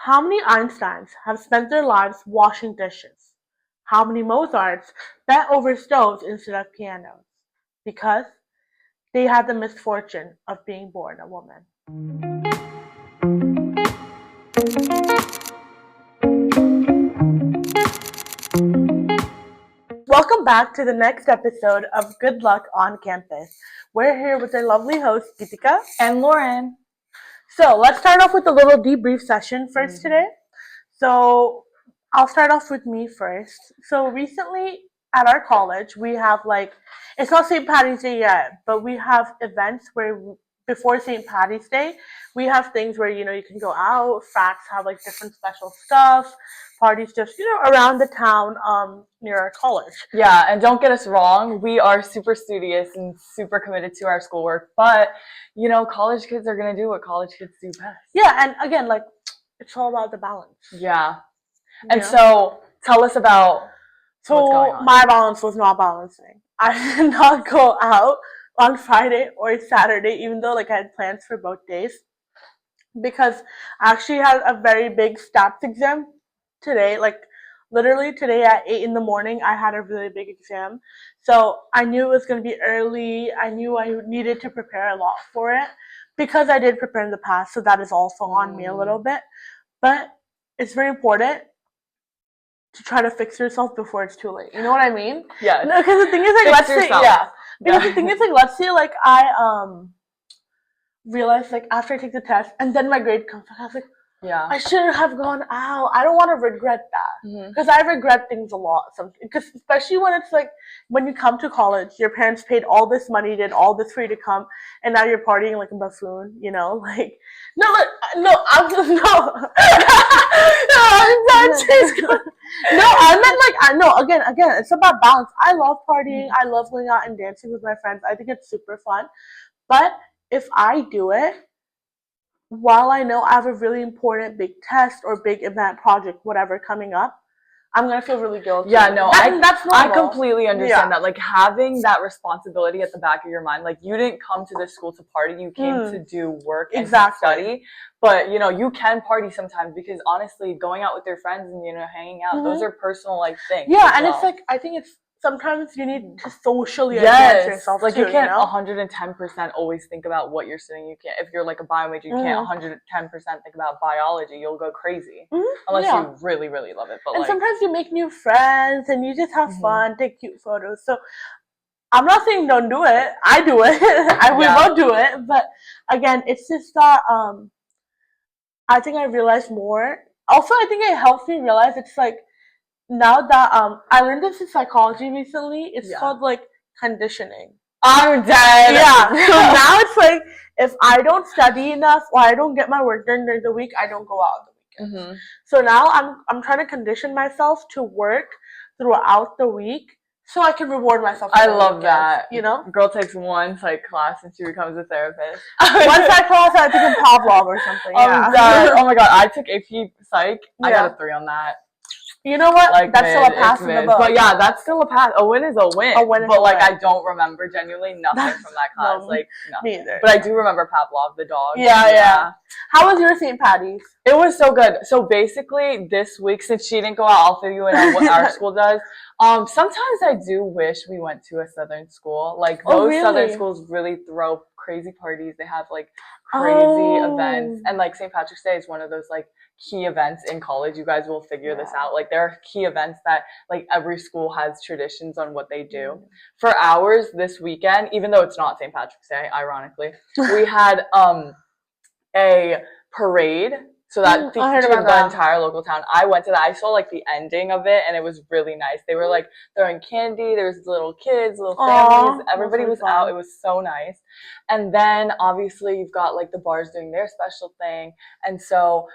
How many Einsteins have spent their lives washing dishes? How many Mozarts bent over stoves instead of pianos? Because they had the misfortune of being born a woman. Welcome back to the next episode of Good Luck on Campus. We're here with our lovely hosts, Geetika and Lauren. So let's start off with a little debrief session first today. So I'll start off with me first. So recently at our college, we have it's not St. Patty's Day yet, but we have events where before St. Patty's Day, we have things where, you can go out, frats have different special stuff, parties just, around the town near our college. Yeah, and don't get us wrong, we are super studious and super committed to our schoolwork, but, college kids are going to do what college kids do best. Yeah, and again, it's all about the balance. Yeah. And so tell us about what's going on. My balance was not balancing. I did not go out on Friday or Saturday, even though I had plans for both days, because I actually had a very big stats exam today. Literally today at 8 in the morning, I had a really big exam. So I knew it was going to be early. I knew I needed to prepare a lot for it because I did prepare in the past. So that is also on me a little bit. But it's very important to try to fix yourself before it's too late. You know what I mean? Yeah. No, because the thing is, let's say, Because the thing is, let's say, I realized, after I take the test, and then my grade comes back, I was like, I shouldn't have gone out. I don't want to regret that. Because I regret things a lot. Because especially when it's when you come to college, your parents paid all this money, did all this for you to come, and now you're partying like a buffoon, No, I'm just, no. Again, it's about balance. I love partying. I love going out and dancing with my friends. I think it's super fun. But if I do it, while I know I have a really important big test or big event project, whatever, coming up, I'm going to feel really guilty. Yeah, no, that's normal. I completely understand that. Having that responsibility at the back of your mind, you didn't come to this school to party, you came to do work and to study. But, you can party sometimes because, honestly, going out with your friends and, hanging out, those are personal, things. Yeah, and it's I think it's sometimes you need to socially advance yourself too, you can't 110% always think about what you're studying. You can't, if you're a bio major, you can't 110% think about biology. You'll go crazy unless you really, really love it. But and sometimes you make new friends and you just have fun, take cute photos. So I'm not saying don't do it. I do it. We both do it. But again, it's just that I think I realized more. Also, I think it helps me realize it's now that I learned this in psychology recently, it's called conditioning. I'm dead. Yeah. So now it's if I don't study enough or I don't get my work done during the week, I don't go out on the weekends. So now I'm trying to condition myself to work throughout the week so I can reward myself. I love that. Girl takes one psych class and she becomes a therapist. One psych class, I took in Pavlov or something. Oh my god, I took AP Psych. I got a 3 on that. You know what? That's still a pass in the book. But yeah, that's still a pass. A win is a win. But I don't remember genuinely nothing from that class. Nothing. Me either. But I do remember Pavlov, the dog. Yeah. How was your St. Patty's? It was so good. So basically this week, since she didn't go out, I'll fill you in on what our school does. Sometimes I do wish we went to a southern school. Those southern schools really throw crazy parties. They have crazy events. And St. Patrick's Day is one of those key events in college. You guys will figure this out. There are key events that every school has traditions on what they do. For ours this weekend, even though it's not St. Patrick's Day, ironically, we had a parade. So that featured the entire local town. I went to that. I saw the ending of it, and it was really nice. They were throwing candy. There was little kids, little families. Everybody was out. It was so nice. And then obviously you've got the bars doing their special thing. And so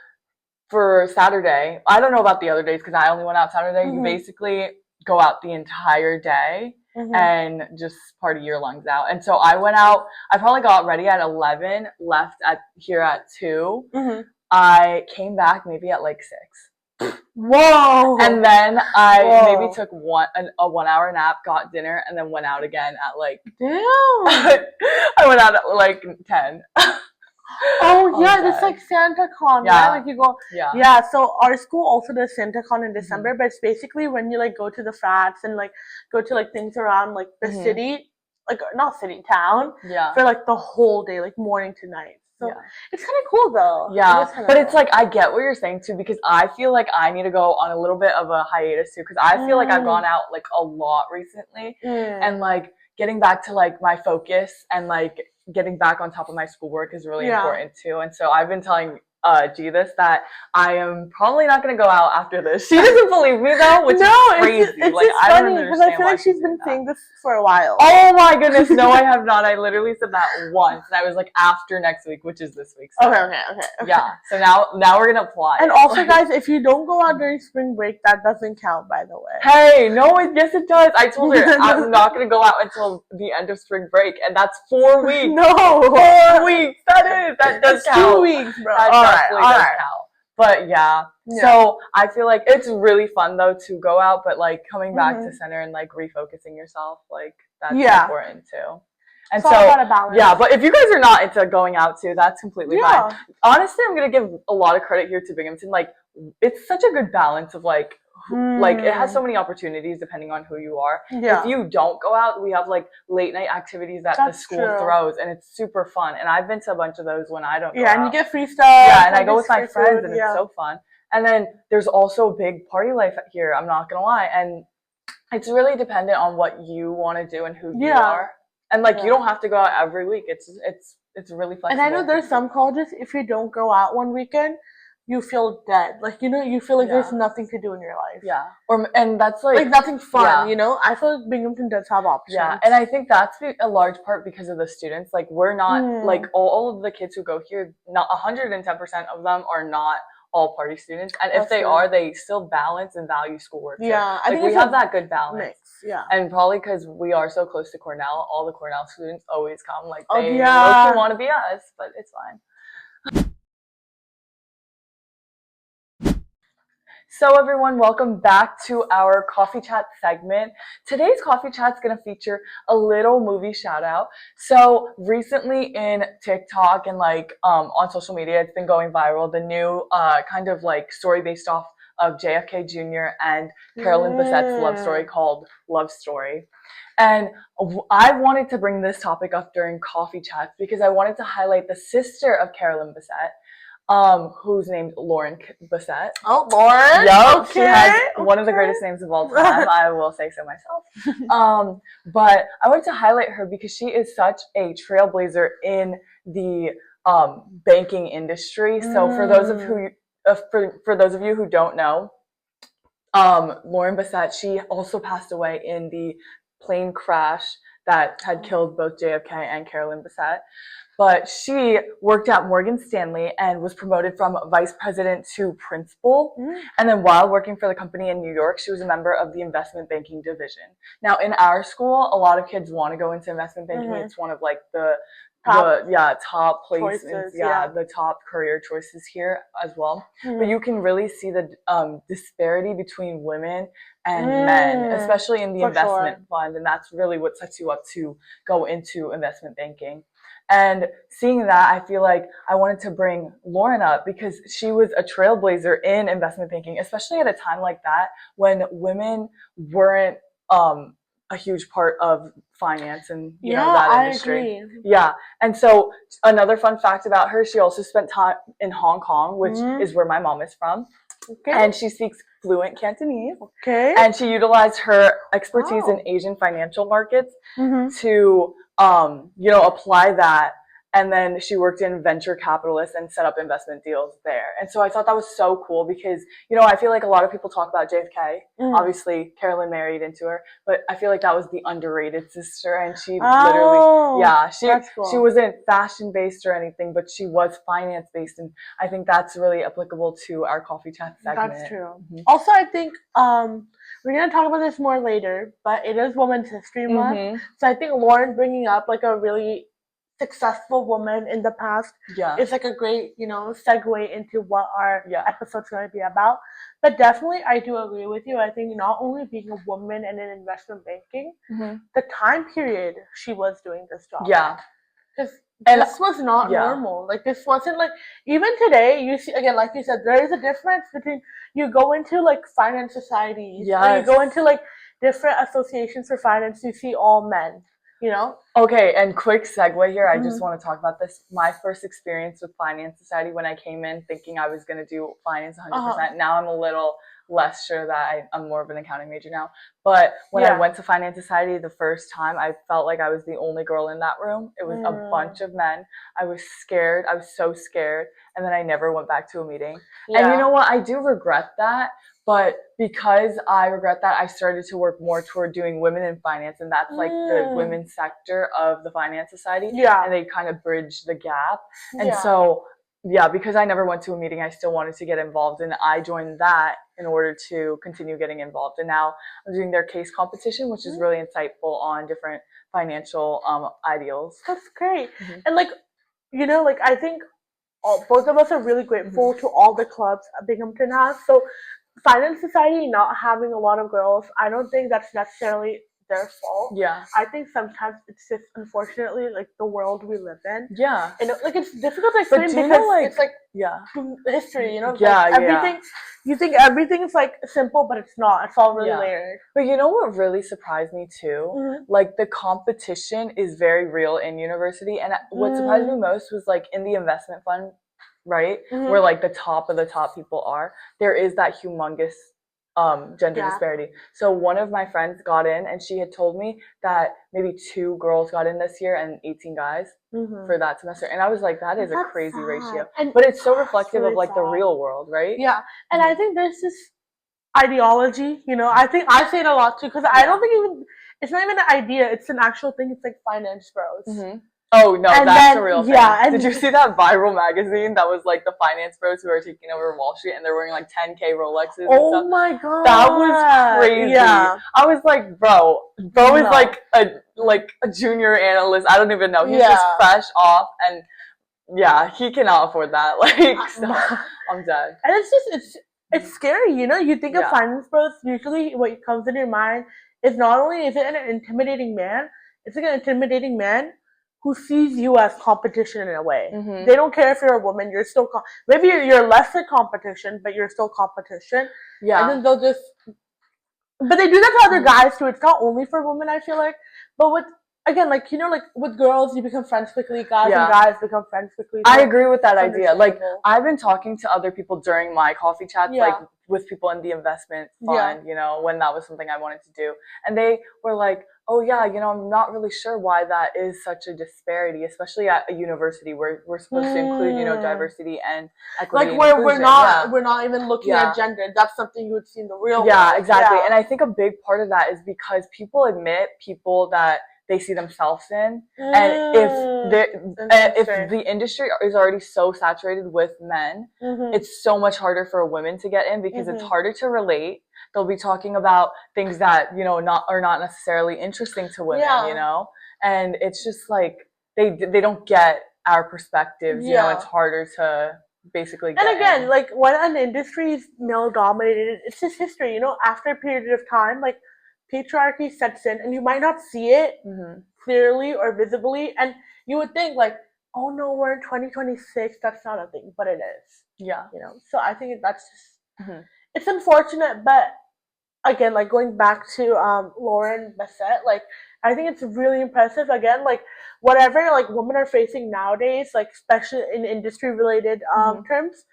for Saturday, I don't know about the other days because I only went out Saturday. You basically go out the entire day and just party your lungs out. And so I went out. I probably got ready at 11, left here at 2. I came back maybe at 6. Whoa! And then I maybe took a 1 hour nap, got dinner, and then went out again at Damn! I went out at 10. Oh yeah, it's like SantaCon, Yeah. right? Like you go, Yeah. yeah. So our school also does SantaCon in December, but it's basically when you like go to the frats and like go to like things around like the city, like not city, town, for like the whole day, like morning to night. So it's kind of cool though. Yeah, but it's like I get what you're saying too, because I feel like I need to go on a little bit of a hiatus too, because I feel like I've gone out like a lot recently, and like getting back to like my focus and like getting back on top of my schoolwork is really important too. And so I've been telling G this that I am probably not going to go out after this. She doesn't believe me though, which is crazy. It's like just I don't funny because I feel like she's been saying this for a while. Oh my goodness, no, I have not. I literally said that once, and I was like after next week, which is this week. So. Okay. Yeah, so now we're gonna apply. And also, guys, if you don't go out during spring break, that doesn't count, by the way. Hey, no, yes it does. I told her I'm not gonna go out until the end of spring break, and that's 4 weeks. No, 4 weeks. That does count. 2 weeks, bro. That definitely does count. But yeah, so I feel like it's really fun though to go out, but like coming back to center and like refocusing yourself, like that's important too. And so yeah, but if you guys are not into going out too, that's completely fine. Honestly, I'm gonna give a lot of credit here to Binghamton. Like it's such a good balance of like it has so many opportunities depending on who you are. If you don't go out, we have like late night activities that the school throws, and it's super fun. And I've been to a bunch of those when I don't go out. And you get free stuff. Yeah, and I go with my friends, and it's so fun. And then there's also big party life here, I'm not gonna lie. And it's really dependent on what you want to do and who you are. And like you don't have to go out every week. It's really flexible. And I know there's some colleges, if you don't go out one weekend, you feel dead. Like, you know, you feel like there's nothing to do in your life. Yeah. And that's like nothing fun, you know? I feel like Binghamton does have options. Yeah. And I think that's a large part because of the students. Like we're not like all of the kids who go here, not 110% of them are not all party students. And if they are, they still balance and value schoolwork. So, I think we have that good balance. Mix. Yeah. And probably because we are so close to Cornell, all the Cornell students always come. Like they mostly want to be us, but it's fine. So everyone, welcome back to our coffee chat segment. Today's coffee chat is going to feature a little movie shout out. So recently in TikTok and like on social media, it's been going viral. The new kind of like story based off of JFK Jr. and Carolyn Bessette's love story called Love Story. And I wanted to bring this topic up during coffee chats because I wanted to highlight the sister of Carolyn Bessette, who's named Lauren Bessette. Oh, Lauren? Yup, she has one of the greatest names of all time. I will say so myself. But I wanted to highlight her because she is such a trailblazer in the banking industry. So for those of you who don't know, Lauren Bessette, she also passed away in the plane crash that had killed both JFK and Carolyn Bessette. But she worked at Morgan Stanley and was promoted from vice president to principal. And then while working for the company in New York, she was a member of the investment banking division. Now, in our school, a lot of kids want to go into investment banking. It's one of like the top places, the top career choices here as well. But you can really see the disparity between women and men, especially in the investment fund. And that's really what sets you up to go into investment banking. And seeing that, I feel like I wanted to bring Lauren up because she was a trailblazer in investment banking, especially at a time like that when women weren't a huge part of finance and you know that industry. I agree. Yeah. And so another fun fact about her, she also spent time in Hong Kong, which is where my mom is from. And she speaks fluent Cantonese. And she utilized her expertise in Asian financial markets to apply that. And then she worked in venture capitalists and set up investment deals there. And so I thought that was so cool because, I feel like a lot of people talk about JFK. Obviously, Carolyn married into her. But I feel like that was the underrated sister. And she literally, she wasn't fashion-based or anything, but she was finance-based. And I think that's really applicable to our coffee chat segment. That's true. Also, I think we're going to talk about this more later, but it is Women's History Month. So I think Lauren bringing up like a really successful woman in the past is like a great, segue into what our episode's going to be about. But definitely, I do agree with you. I think not only being a woman and in investment banking, the time period she was doing this job. Because And this was not normal. Like, this wasn't like, even today, you see, again, like you said, there is a difference between, you go into like finance societies, or you go into like different associations for finance, you see all men, you know? Okay, and quick segue here, I just want to talk about this. My first experience with Finance Society, when I came in thinking I was going to do finance 100%, now I'm a little less sure that I'm more of an accounting major now. But when I went to Finance Society the first time, I felt like I was the only girl in that room. It was a bunch of men. I was scared. I was so scared. And then I never went back to a meeting. And you know what? I do regret that. But because I regret that, I started to work more toward doing women in finance, and that's like the women's sector of the Finance Society. And they kind of bridge the gap. And so, because I never went to a meeting, I still wanted to get involved, and I joined that in order to continue getting involved. And now I'm doing their case competition, which is really insightful on different financial ideals. That's great. And like, you know, like I think both of us are really grateful to all the clubs Binghamton has. So Finance Society not having a lot of girls, I don't think that's necessarily their fault. I think sometimes it's just unfortunately like the world we live in. And like it's difficult to explain because it's like history, you know? Like everything you think everything's like simple, but it's not. It's all really layered. But you know what really surprised me too? Like the competition is very real in university, and what surprised me most was like in the investment fund, right? Where like the top of the top people are, there is that humongous gender disparity. So one of my friends got in, and she had told me that maybe 2 girls got in this year and 18 guys for that semester. And I was like, that is a crazy ratio. But it's so reflective of like the real world, right? And I think there's this ideology, you know, I think I say it a lot too, because I don't think even, it's not even an idea, it's an actual thing. It's like finance bros. Oh no, that's a real thing. Did you see that viral magazine that was like the finance bros who are taking over Wall Street, and they're wearing like 10K Rolexes and stuff? Oh my god, that was crazy. I was like, bro is like a junior analyst. I don't even know. He's just fresh off, and he cannot afford that. Like, so, I'm dead. And it's just it's scary, you know. You think of finance bros, usually what comes in your mind is not only is it an intimidating man, it's like an intimidating man who sees you as competition in a way. They don't care if you're a woman, you're still maybe you're lesser competition, but you're still competition. And then they'll just, but they do that to other guys too. It's not only for women, I feel like. But with, again, like, you know, like with girls, you become friends quickly. Guys and guys become friends quickly. So I agree with that idea. Like, I've been talking to other people during my coffee chats, like with people in the investment fund, you know, when that was something I wanted to do. And they were like, oh yeah, you know, I'm not really sure why that is such a disparity, especially at a university where we're supposed to include, you know, diversity and equity. Like where we're not even looking at gender. That's something you would see in the real world. Yeah, exactly. And I think a big part of that is because people admit people that they see themselves in, and if the industry is already so saturated with men, it's so much harder for women to get in because it's harder to relate. They'll be talking about things that, you know, are not necessarily interesting to women, you know, and it's just like they don't get our perspectives. You know, it's harder to basically get and again in. Like when an industry is male dominated, it's just history, you know. After a period of time, like patriarchy sets in, and you might not see it clearly or visibly, and you would think like, oh no, we're in 2026, that's not a thing, but it is. You know, so I think that's just it's unfortunate. But again, like going back to Lauren Bessette, like I think it's really impressive. Again, like whatever like women are facing nowadays, like especially in industry related terms,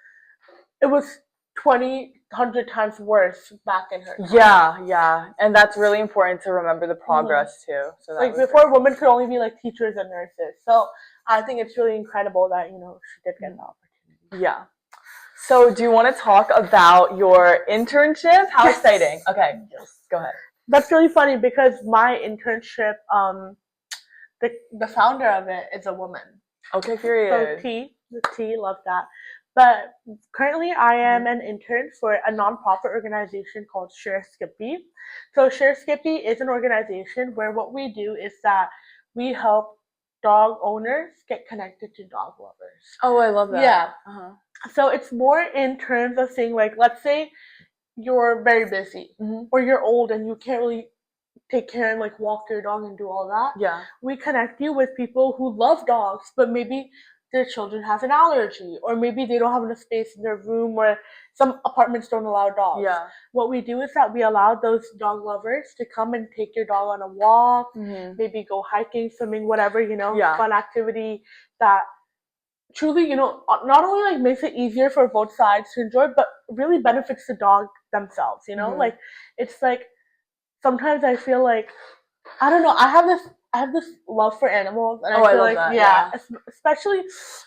it was 100 times worse back in her time. And that's really important to remember the progress too. So that like before, women could only be like teachers and nurses. So I think it's really incredible that, you know, she did get the opportunity. So do you want to talk about your internship? How exciting. Okay, go ahead. That's really funny because my internship, the founder of it is a woman. Okay, period. So T, love that. But currently I am an intern for a nonprofit organization called Share Skippy. So Share Skippy is an organization where what we do is that we help dog owners get connected to dog lovers. Oh, I love that. So it's more in terms of saying, like, let's say you're very busy or you're old and you can't really take care and like walk your dog and do all that. Yeah. We connect you with people who love dogs, but maybe their children have an allergy, or maybe they don't have enough space in their room, or some apartments don't allow dogs. Yeah. What we do is that we allow those dog lovers to come and take your dog on a walk, maybe go hiking, swimming, whatever, fun activity that truly, not only like makes it easier for both sides to enjoy, but really benefits the dog themselves, like it's like sometimes I feel like, I don't know, I have this love for animals, and I feel like that, especially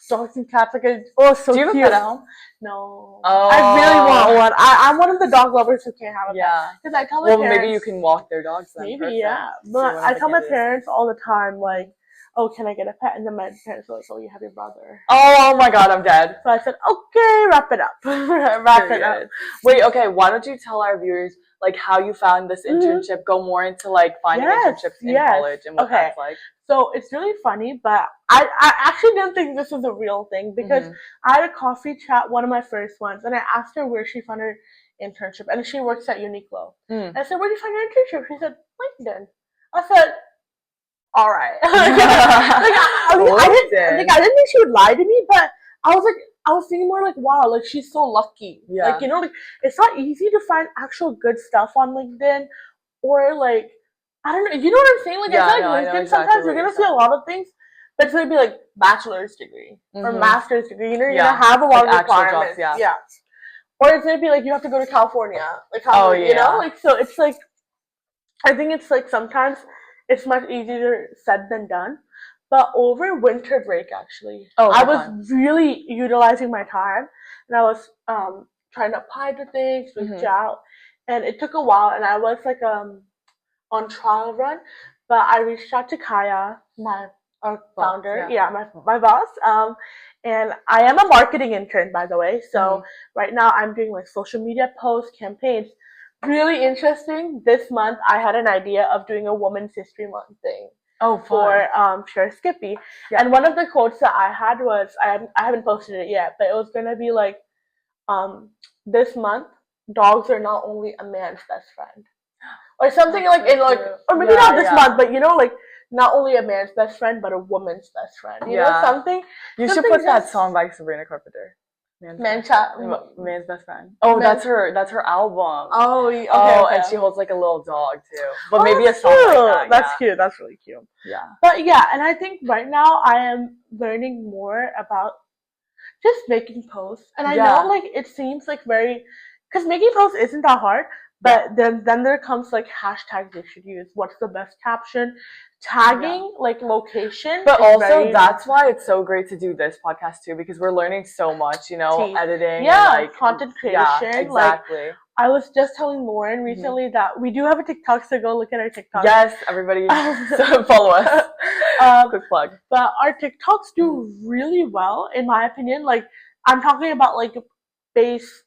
dogs and cats. Like, so do you have cute. a pet at home? No. I really want one. I'm one of the dog lovers who can't have a pet. Because I tell my parents, maybe you can walk their dogs then. Maybe, Perfect. yeah. But I tell my parents all the time, like, oh, can I get a pet? And then my parents are like, oh, you have your brother. Oh my god, I'm dead. So I said, okay, wrap it up. Wrap it up. Wait, okay, why don't you tell our viewers like how you found this internship, go more into like finding internships in college and what that's like. So it's really funny, but I actually didn't think this was a real thing, because I had a coffee chat, one of my first ones, and I asked her where she found her internship, and she works at Uniqlo. And I said, where did you find your internship? She said, LinkedIn. I said, all right. I didn't think she would lie to me, but I was thinking more like, wow, like she's so lucky. Like, like it's not easy to find actual good stuff on LinkedIn, or like, I don't know, you know what I'm saying? Like, I feel like LinkedIn, sometimes you're gonna see a lot of things, but it's gonna be like bachelor's degree or master's degree. You're gonna have a lot of requirements. Or it's gonna be like you have to go to California, like like, so it's like, I think it's like sometimes it's much easier said than done. But over winter break, actually, I was really utilizing my time, and I was trying to apply to things, reach out, and it took a while, and I was like on trial run, but I reached out to Kaya, my founder, my boss, and I am a marketing intern, by the way. So right now I'm doing like social media posts, campaigns. Really interesting. This month I had an idea of doing a Women's History Month thing. For Pure Skippy. And one of the quotes that I had was, I haven't posted it yet, but it was gonna be like, this month, dogs are not only a man's best friend. Or something like in like, or maybe not this month, but like not only a man's best friend, but a woman's best friend. You know, something. You should put that song by Sabrina Carpenter. Man's best friend. Oh, that's her album. Oh, okay, and she holds like a little dog too. But maybe a song like that. That's cute. That's really cute. Yeah. But yeah, and I think right now I am learning more about just making posts, and I know like it seems like because making posts isn't that hard. But then there comes like hashtags you should use. What's the best caption? Tagging, like location. But also that's why it's so great to do this podcast too, because we're learning so much, editing. Yeah, and, like, content creation. Yeah, exactly. Like, I was just telling Lauren recently that we do have a TikTok, so go look at our TikTok. Yes, everybody follow us. Quick plug. But our TikToks do really well, in my opinion. Like, I'm talking about like base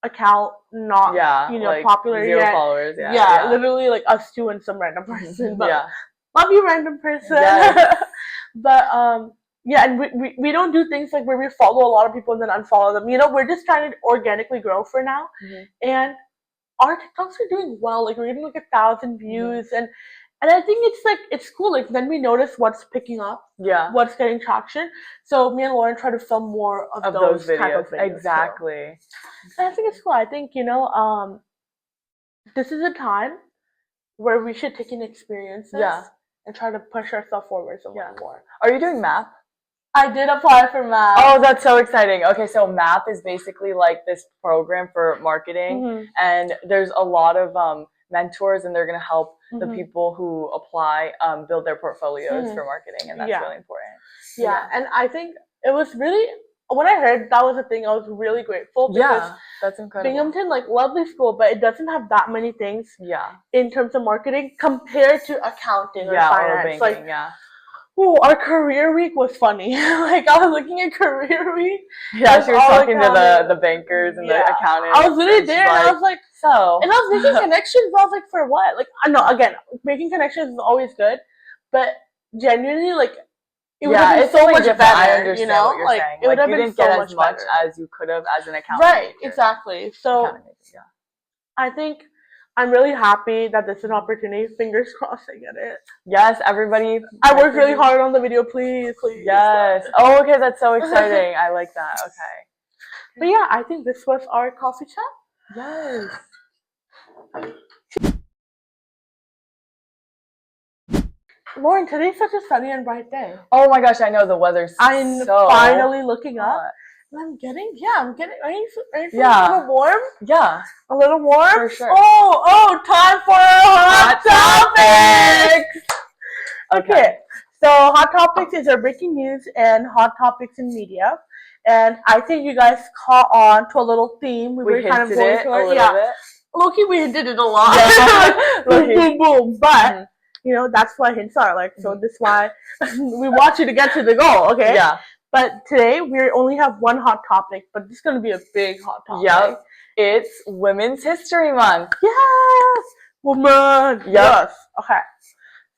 account, not like popular 0 yet. followers. Literally like us two and some random person. But love you, random person. But and we don't do things like where we follow a lot of people and then unfollow them. We're just trying to organically grow for now. And our TikToks are doing well. Like, we're getting like 1,000 views, and I think it's cool. Like, then we notice what's picking up, what's getting traction. So me and Lauren try to film more of those videos. Type of videos. Exactly. And I think it's cool. I think this is a time where we should take in experiences and try to push ourselves forward a little more. Are you doing MAP? I did apply for MAP. Oh, that's so exciting. Okay, so MAP is basically like this program for marketing, and there's a lot of mentors, and they're going to help the people who apply build their portfolios for marketing, and that's really important. Yeah, and I think it was really, when I heard that was a thing, I was really grateful, because that's incredible. Binghamton, like, lovely school, but it doesn't have that many things in terms of marketing compared to accounting or finance. Or banking, our career week was funny. Like, I was looking at career week. Yeah, she was talking to the bankers and the accountants. I was literally there, and I was like, and I was making connections, but I was like, for what? Like, no, again, making connections is always good, but genuinely, like, it would have been so much better, I understand what you're like, saying. It would have been been so so much better. as you could have as an accountant. Right, exactly. So I think I'm really happy that this is an opportunity. Fingers crossed I get it. Yes, everybody. I worked really hard on the video. Please. Yes. Oh, okay. That's so exciting. I like that. Okay. But yeah, I think this was our coffee chat. Yes. Lauren, today's such a sunny and bright day. Oh my gosh, I know the weather's I'm so finally looking up. hot. And I'm getting, are you feeling Yeah. a little warm? Yeah. A little warm? For sure. Oh, time for Hot Topics! Okay, so Hot Topics is our breaking news and hot topics in media. And I think you guys caught on to a little theme. We were kind of going to it. Bit. Low-key, we hinted it a lot. Yeah. Boom, boom, boom. But, you know, that's why hints are. Like, so this is why we want you to get to the goal, okay? Yeah. But today, we only have one hot topic, but this is going to be a big hot topic. Yep. It's Women's History Month. Yes! Woman! Yep. Yes. Okay.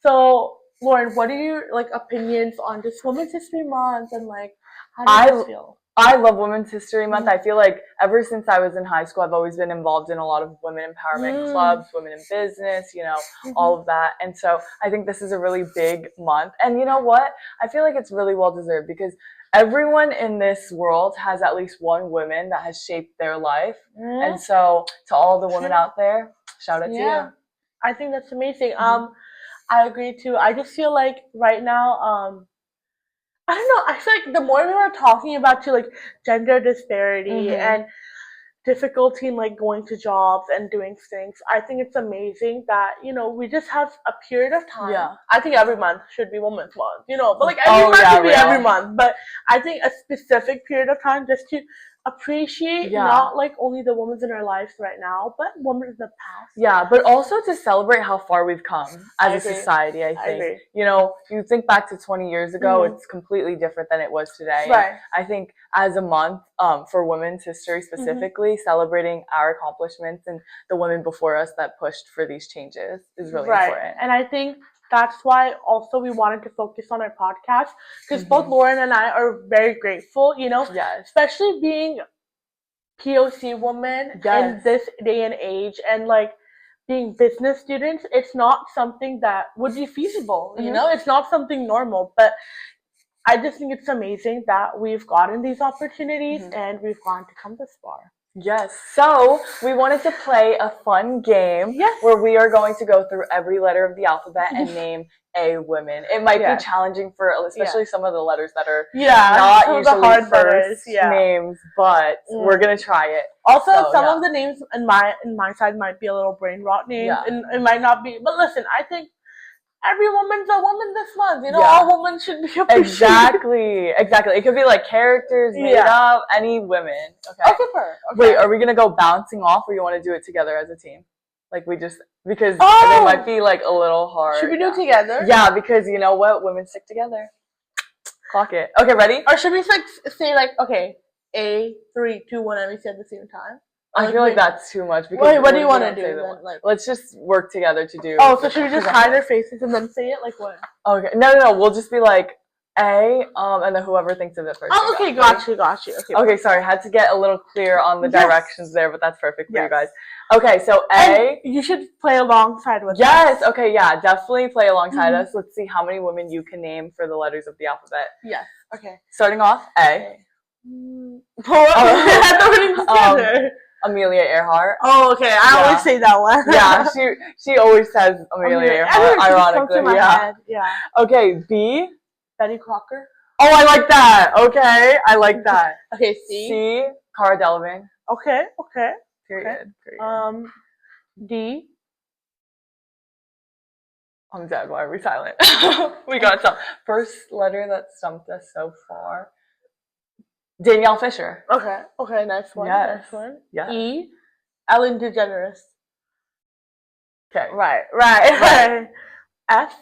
So, Lauren, what are your, like, opinions on just Women's History Month and, like, how do you feel? I love Women's History Month. I feel like ever since I was in high school, I've always been involved in a lot of women empowerment clubs, women in business, you know, all of that. And so I think this is a really big month. And you know what? I feel like it's really well deserved because everyone in this world has at least one woman that has shaped their life. And so to all the women out there, shout out to you. I think that's amazing. I agree too. I just feel like right now, I don't know, I feel like the more we were talking about too, like gender disparity and difficulty in like going to jobs and doing things, I think it's amazing that, you know, we just have a period of time. Yeah. I think every month should be Women's Month, you know, but like every month should be every month. But I think a specific period of time just to appreciate not like only the women in our lives right now, but women in the past. Yeah, but also to celebrate how far we've come as a society, I think. You know, you think back to 20 years ago, it's completely different than it was today. Right. And I think as a month for Women's History specifically, celebrating our accomplishments and the women before us that pushed for these changes is really important. And I think that's why also we wanted to focus on our podcast because both Lauren and I are very grateful, you know, especially being POC women in this day and age and like being business students. It's not something that would be feasible, you know, it's not something normal, but I just think it's amazing that we've gotten these opportunities and we've gone to come this far. Yes. So we wanted to play a fun game where we are going to go through every letter of the alphabet and name a woman. It might be challenging for especially some of the letters that are not usually the hard first names, but we're gonna try it. Also, some of the names in my side might be a little brain rot names, and it might not be. But listen, I think every woman's a woman this month. You know, all women should be appreciated. Exactly. It could be like characters made up, any women. Okay. Wait, are we gonna go bouncing off, or you want to do it together as a team? Like we just because they might be like a little hard. Should we do it together? Yeah, because you know what, women stick together. Clock it. Okay, ready? Or should we like say like okay, A 3, 2, 1, and we say at the same time? I feel like that's too much. Because wait, what do you want to do? Then, like, let's just work together to do. Oh, so should we just hide our faces and then say it? Like what? Okay. No. We'll just be like A, and then whoever thinks of it first. Oh, okay, got you. Okay, sorry, had to get a little clear on the directions there, but that's perfect for you guys. Okay, so A. And you should play alongside with us. Yes, okay, yeah, definitely play alongside us. Let's see how many women you can name for the letters of the alphabet. Yes, okay. Starting off, A. Amelia Earhart. Oh, okay. I always say that one. Yeah, she always says Amelia Earhart, ironically. Yeah. Okay, B. Betty Crocker. Oh, I like that. Okay, I like that. Okay, C. C. Cara Delevingne. Okay. Period. D. I'm dead. Why are we silent? We got some. First letter that stumped us so far. Danielle Fisher. Okay, nice one. Yes. Nice one. Yeah. E. Ellen DeGeneres. Okay. Right. F.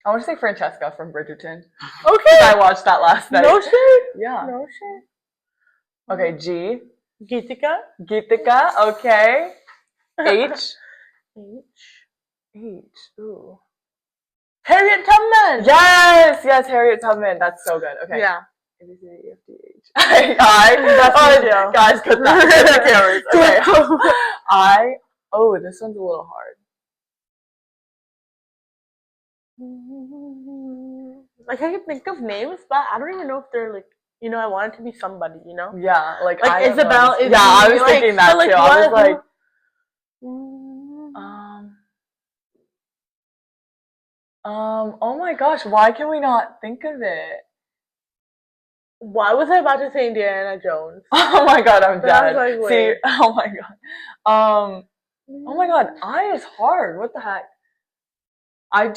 I want to say Francesca from Bridgerton. Okay. I watched that last night. No shade. Yeah. No shade. Okay, G. Geetika. Okay. H. Ooh. Harriet Tubman. Yes, Harriet Tubman. That's so good. Okay. Yeah. ABCDEFGH. Guys, cut that. Cut the cameras. Okay. This one's a little hard. Like I can think of names, but I don't even know if they're like, I want it to be somebody, Yeah, like Isabel. Yeah, I was thinking that too. I was like, oh my gosh, why can we not think of it? Why was I about to say Indiana Jones? Oh my god, I'm dead. Like, see, oh my god. Oh my god, I is hard. What the heck? I.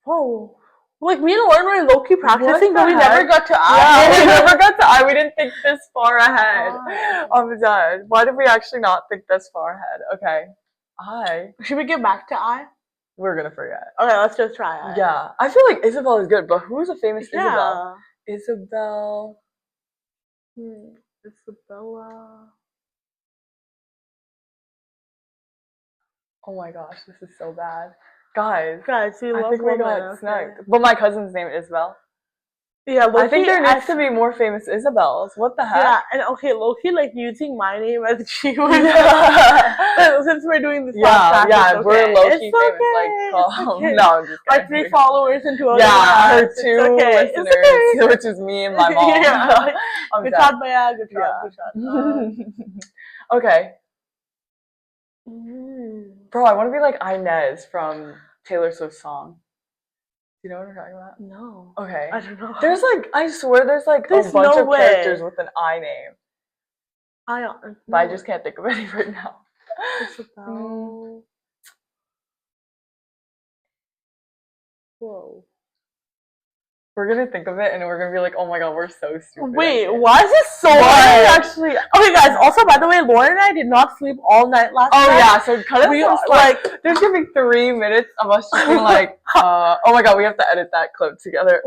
Oh. Like me and Lauren were low-key practicing, but we never got to I. Yeah, we never got to I. We didn't think this far ahead. I'm dead. Why did we actually not think this far ahead? Okay. I. Should we get back to I? We're gonna forget. Okay, let's just try I. Yeah. I feel like Isabel is good, but who's a famous Isabel? Isabel. Isabella. Oh my gosh, this is so bad. Guys, we love I think we got snugged. But my cousin's name is Isabel. Yeah, Loki, I think there needs to be more famous Isabels. What the heck? Yeah, and Loki, like using my name as keyword. Yeah. Since we're doing this podcast, okay. We're Loki famous. Okay. No, I'm just kidding. 3 followers into a her 2 listeners, which is me and my mom. Yeah, good job, Maya. Good job. Okay. Bro, I want to be like Inez from Taylor Swift's song. Do you know what I'm talking about? No. Okay. I don't know. There's I swear there's a bunch of characters with an I name. But I just can't think of any right now. Whoa. We're gonna think of it and we're gonna be like, oh my god, we're so stupid. Wait, why is it so hard? Actually, okay, guys. Also, by the way, Lauren and I did not sleep all night last night. Oh yeah, so cut it. There's gonna be 3 minutes of us just being like, oh my god, we have to edit that clip together.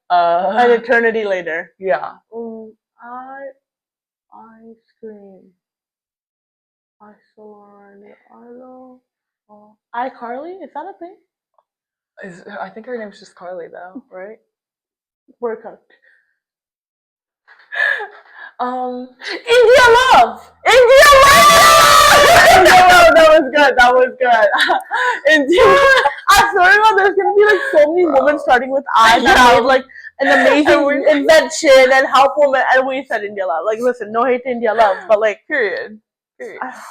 An eternity later. Yeah. I scream. I saw Arlo. iCarly, is that a thing? I think her name's just Carly though, right? We're cooked. India Love! India Love! That was good. India. I swear to God, there's gonna be so many women starting with I that made an amazing invention and help women, and we said India Love. Listen, no hate to India Love, but period.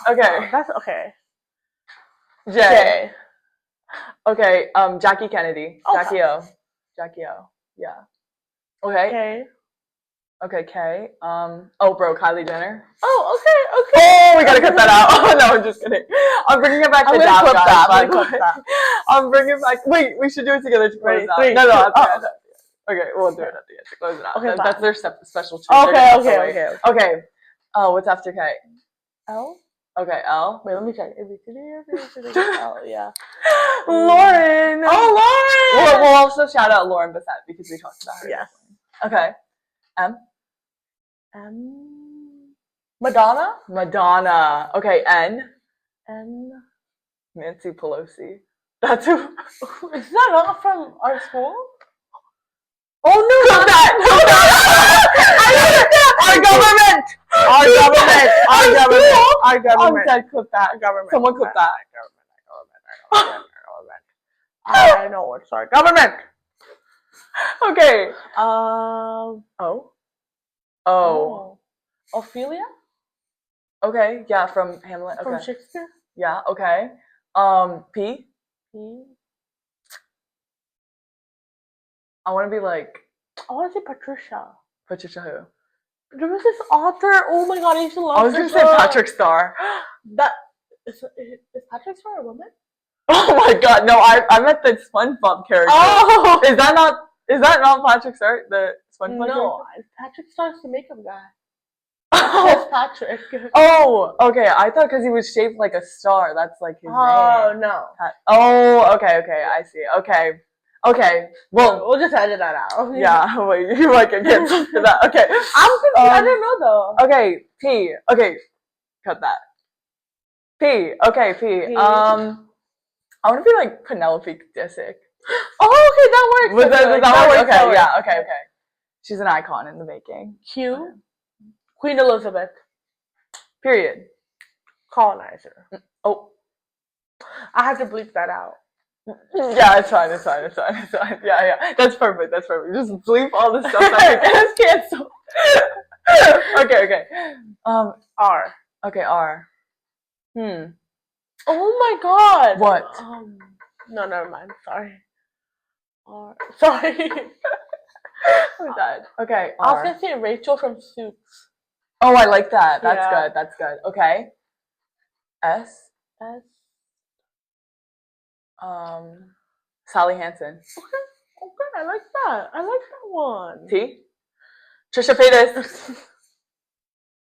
Okay. That's okay. J. Okay, Jackie Kennedy. Jackie O. Yeah. Okay. Okay, K. Bro, Kylie Jenner. Oh, okay. Oh, we gotta cut that out. Oh, no, I'm just kidding. I'm bringing it back to Dab, guys. I'm bringing it back. Wait, we should do it together to close it out. No. Okay, we'll do it at the end to close it out. Okay, that's their special treat. Okay. What's after K? L? Okay, L. Wait, let me check. L, yeah. Lauren! Oh, Lauren! We'll also shout out Lauren Bessette because we talked about her. Yes. Okay. M? Madonna. Okay, N? Nancy Pelosi. That's who. Is that not from our school? Oh no! Clip that! Our government. I'm dead. Clip that. Someone clip that. Government. I know what's our government. Okay. Ophelia? Okay, yeah, from Hamlet. Okay. From Shakespeare? Yeah, okay. P? I want to be I want to say Patricia. Patricia who? There was this author. Oh my god, I used to love I was going to say Patrick Star. Is Patrick Star a woman? Oh my god, no, I meant the SpongeBob character. Oh! Is that not Patrick Star, the SpongeBob character? No, Patrick Star's the makeup guy. That's Patrick. Oh, okay. I thought because he was shaped like a star, that's his name. Oh, no. Oh, okay, I see. Okay. Well, we'll just edit that out. Yeah, wait, you might get canceled for that. Okay. I don't know though. Okay, P. Okay, cut that. P. Okay, P. I want to be like Penelope Disick. Oh, okay, that works. Does that work? Okay, yeah, okay. She's an icon in the making. Q. Okay. Queen Elizabeth. Period. Colonizer. Oh. I have to bleep that out. Yeah, it's fine. Yeah. That's perfect. Just bleep all the stuff that gets canceled. Okay. R. Okay, R. Oh my god. What? No, never mind. Sorry. R. Sorry. I'm dead. Okay, R. I was gonna say Rachel from Suits. Oh, I like that. That's good. Okay. S. Sally Hansen. Okay, I like that one. T. Trisha Paytas.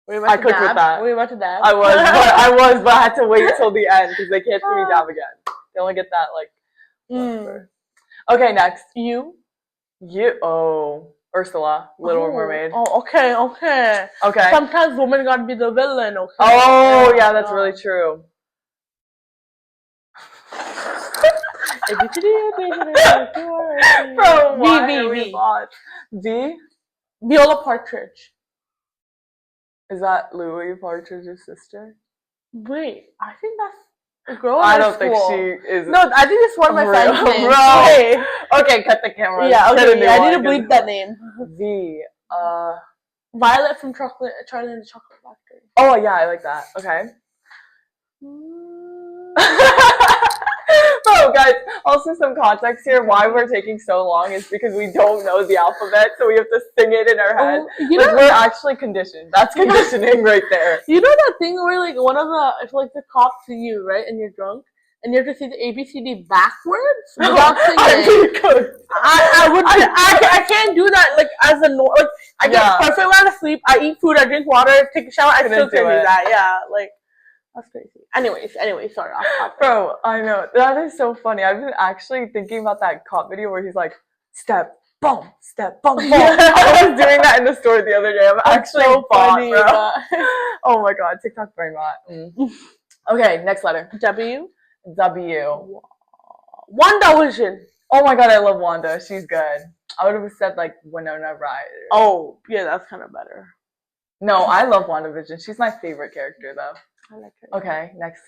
I cooked with that. Were you about to dab? I was, but I had to wait till the end because they can't see me dab again. They only get that like. Okay, next. You. Oh, Ursula, Little Mermaid. Oh, okay. Sometimes women gotta be the villain. Okay. Oh, yeah, that's really true. V. Viola Partridge. Is that Louis Partridge's sister? Wait, I think that's a girl. I don't think she is. No, I think it's one of my friends' names. Bro. Okay, cut the camera. Yeah, okay. I need to bleep that name. V. Violet from Charlie and the Chocolate Factory. Oh yeah, I like that. Okay. Bro, guys, also some context here. Why we're taking so long is because we don't know the alphabet, so we have to sing it in our head. We're actually conditioned. That's conditioning right there. You know that thing where like if like the cops see you, right, and you're drunk, and you have to say the ABCD backwards without singing. I can't do that. Like I get perfect amount of sleep. I eat food. I drink water. Take a shower. I still can't do that. Yeah, like. That's crazy. Anyways, sorry. Bro, I know. That is so funny. I've been actually thinking about that cop video where he's like, step, boom, boom. I was doing that in the store the other day. I'm actually so funny, bro. Oh my god, TikTok brain rot. Okay, next letter. W. WandaVision. Oh my god, I love Wanda. She's good. I would have said like Winona Ryder. Oh, yeah, that's kind of better. No, I love WandaVision. She's my favorite character though. I like her. Okay, next.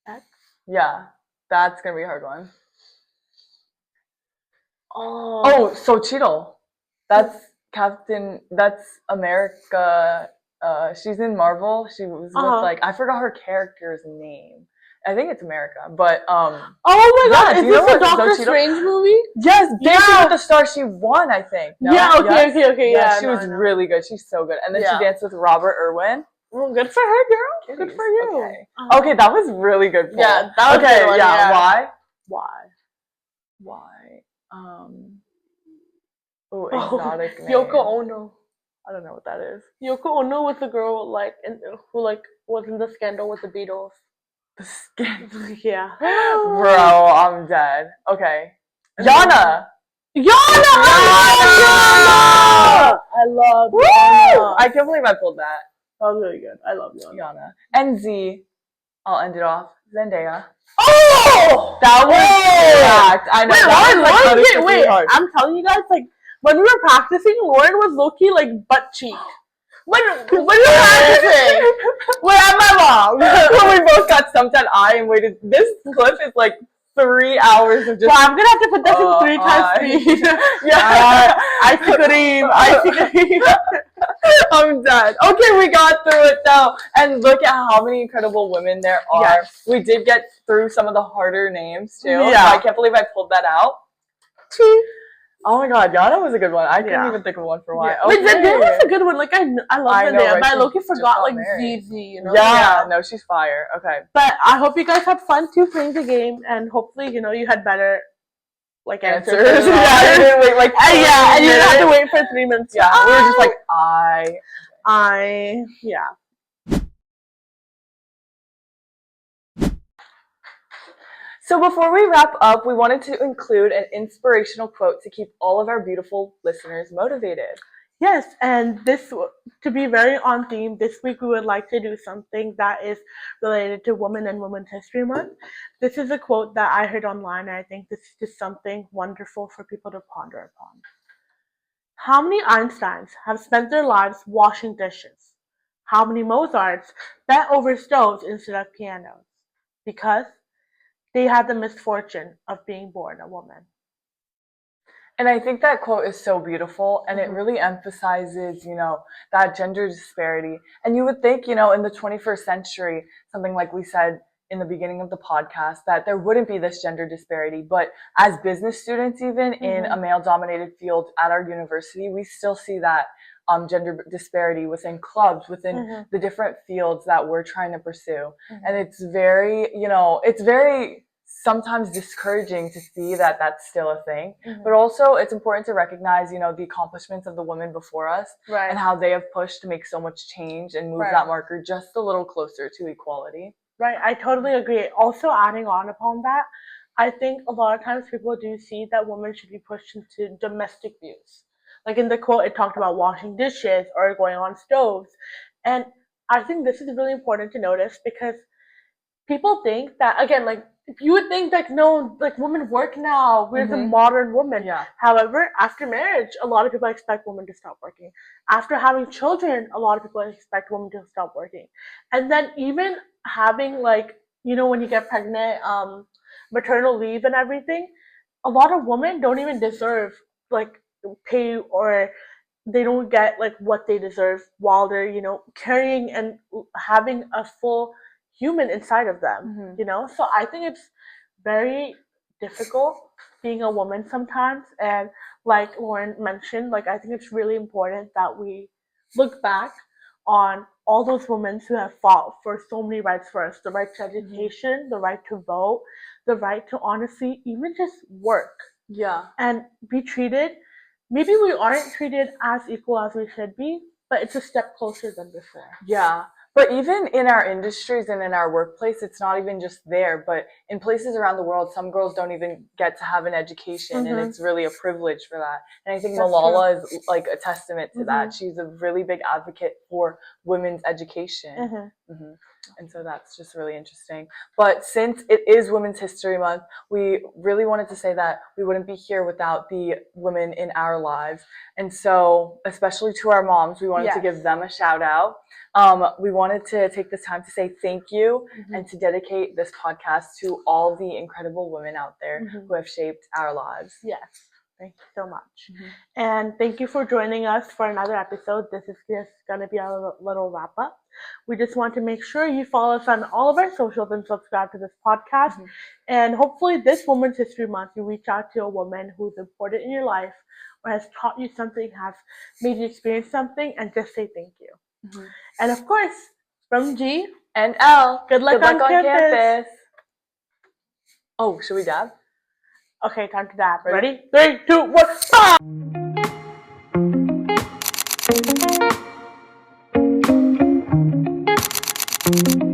X? Yeah, that's gonna be a hard one. Oh, so Cheadle. That's America. She's in Marvel. She was with like, I forgot her character's name. I think it's America, but oh my god, is this a Doctor Strange movie? Yes, Dancing with the Stars. She won, I think. No? Yeah, okay. Yeah, she was really good. She's so good. And then she danced with Robert Irwin. Well, good for her, girl. Good for you. Okay, that was really good. Pull. Yeah, that was good one. Yeah. Why? Exotic name. Yoko Ono. I don't know what that is. Yoko Ono was the girl who was in the scandal with the Beatles. The scandal. Yeah. Bro, I'm dead. Okay. Yana! I love Yana! I can't believe I pulled that. That was really good. I love Yana. And Z, I'll end it off. Zendaya. Oh! That was fact. I know. Wait. I'm telling you guys, like, when we were practicing, Lauren was low-key, like, butt cheek. When we were practicing! Wait, am I wrong? When we both got stumped at I and waited. This clip is like 3 hours of just. Well, I'm gonna have to put this in 3 times speed. Yeah. Ice cream. I'm dead. Okay, we got through it though. And look at how many incredible women there are. Yes. We did get through some of the harder names too. Yeah. So I can't believe I pulled that out. Oh my god, Yana was a good one. I couldn't even think of one for a while. Yeah. Okay. Zendaya was a good one. Like I love Zendaya, but I low-key forgot like ZZ, you know? Yeah, no, she's fire. Okay. But I hope you guys had fun too playing the game, and hopefully, you know, you had better like answers. Yeah, you didn't wait like and you didn't have to wait for 3 minutes. Yeah, we were just like yeah. So before we wrap up, we wanted to include an inspirational quote to keep all of our beautiful listeners motivated. Yes, and this, to be very on theme, this week we would like to do something that is related to Women and Women's History Month. This is a quote that I heard online, and I think this is just something wonderful for people to ponder upon. How many Einsteins have spent their lives washing dishes? How many Mozarts bent over stoves instead of pianos? Because they had the misfortune of being born a woman. And I think that quote is so beautiful, and it really emphasizes, that gender disparity. And you would think, in the 21st century, something like we said in the beginning of the podcast, that there wouldn't be this gender disparity. But as business students, even in a male-dominated field at our university, we still see that gender disparity within clubs, within the different fields that we're trying to pursue. And it's very, it's very sometimes discouraging to see that that's still a thing. But also it's important to recognize, the accomplishments of the women before us and how they have pushed to make so much change and move that marker just a little closer to equality. Right, I totally agree. Also, adding on upon that, I think a lot of times people do see that women should be pushed into domestic views. Like in the quote, it talked about washing dishes or going on stoves. And I think this is really important to notice because people think that, again, like, you would think like, no, like, women work now, we're the modern woman. However, after marriage, a lot of people expect women to stop working. After having children, a lot of people expect women to stop working. And then even having, like, when you get pregnant, maternal leave and everything, a lot of women don't even deserve like pay, or they don't get like what they deserve while they're carrying and having a full human inside of them. So I think it's very difficult being a woman sometimes, and like Lauren mentioned, like, I think it's really important that we look back on all those women who have fought for so many rights for us: the right to education, the right to vote, the right to honestly even just work and be treated. Maybe we aren't treated as equal as we should be, but it's a step closer than before. But even in our industries and in our workplace, it's not even just there, but in places around the world, some girls don't even get to have an education, and it's really a privilege for that. And I think Malala is like a testament to that. She's a really big advocate for women's education. And so that's just really interesting. But since it is Women's History Month, we really wanted to say that we wouldn't be here without the women in our lives. And so, especially to our moms, we wanted to give them a shout out. We wanted to take this time to say thank you and to dedicate this podcast to all the incredible women out there who have shaped our lives. Yes. Thank you so much. And thank you for joining us for another episode. This is just going to be a little wrap up. We just want to make sure you follow us on all of our socials and subscribe to this podcast. And hopefully this Women's History Month, you reach out to a woman who's important in your life or has taught you something, has made you experience something, and just say thank you. And of course, from G and L, good luck on campus. Oh, should we dab? Okay, time to dab. Ready? 3, 2, 1, 5!